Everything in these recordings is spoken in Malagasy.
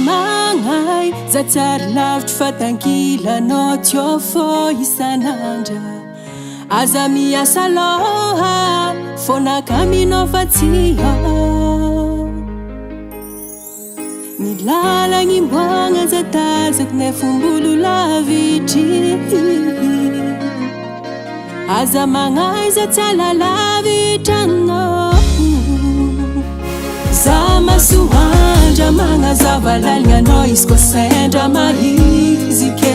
Magnahy za tsara lavitry fa tankilanao teo fô isan'andra aza miasa loha fôna kaminao fa tsy ao ny lalagny mboagna za tazako nay fombolo lavitry Aza Magnahy za tsy alalavitranao za masoandra magnazava lalignanao izy koa sendra mahizike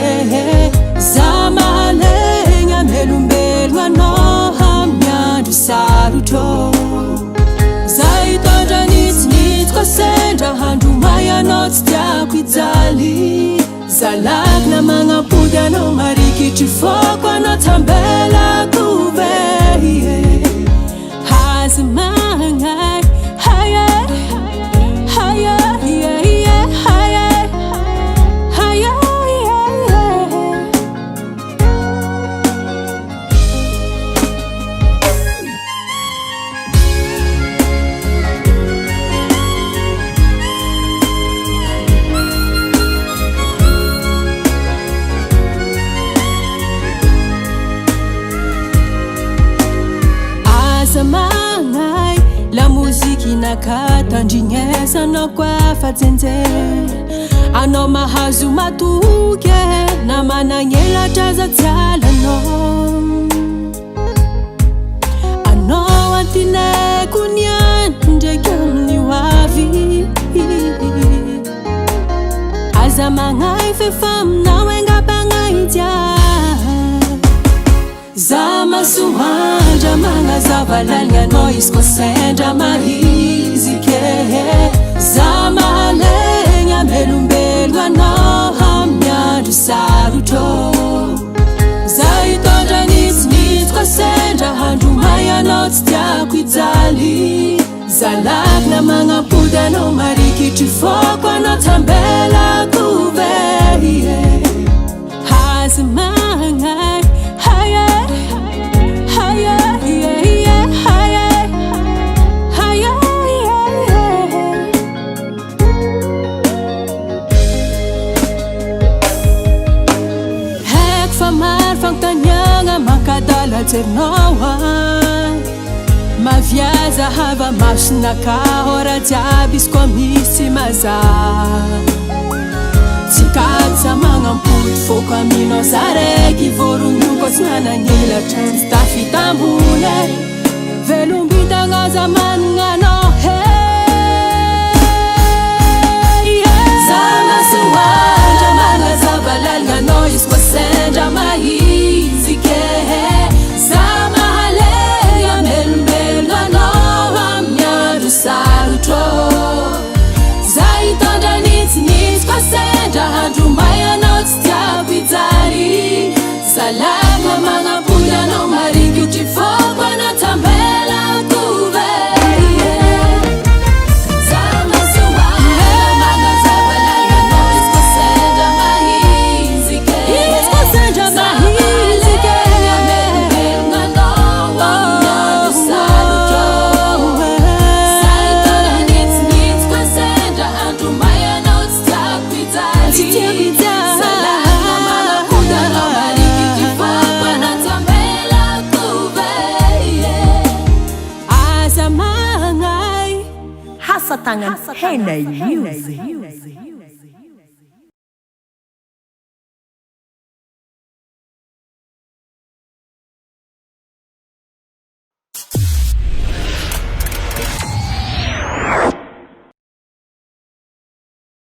za mahalegna melombelogna anao amin'ny andro sarotro za hitondra nitsinitsy koa sendra handro may anao tsy tiako hijaly za lagna magnampody anao marikitry foko anao tambelako ve Aza Magnahy Aza Magnahy lamozika nakatandrignesa anao koa fa jenjera anao mahazo matoky na managnelatra za tsy alanao anao antinako niany ndraiky amin'ny hoavy Aza Magnahy fefa aminao engapagnahy dia za masoandra magnazava lalignanao izy koa sendra mahizike za mahalegna melombelogna anao amin'ny andro sarotro za hitondra nitsinitsy koa sendra handro may anao tsy tiako hijaly za lagna magnampody anao marikitry foko anao tambelako ve Aza Magnahy fantaniagna makadala jerinao maviaza hava masonaka ora jiaby izy koa misy mazava tsy katsa magnampody foko aminao za raiky vorogno koa tsy nananelatra tsy tafitambole velombitagna za magnanao za masoandra magnazava lalignanao izy koa sendra mahizike za mahalegna melombelogna anao amin'ny andro sarotro za hitondra nitsinitsy koa sendra handro may anao tsy tiako hijaly za lagna magnampody anao marikitry foko anao tambelako ve Tangan Henay Music.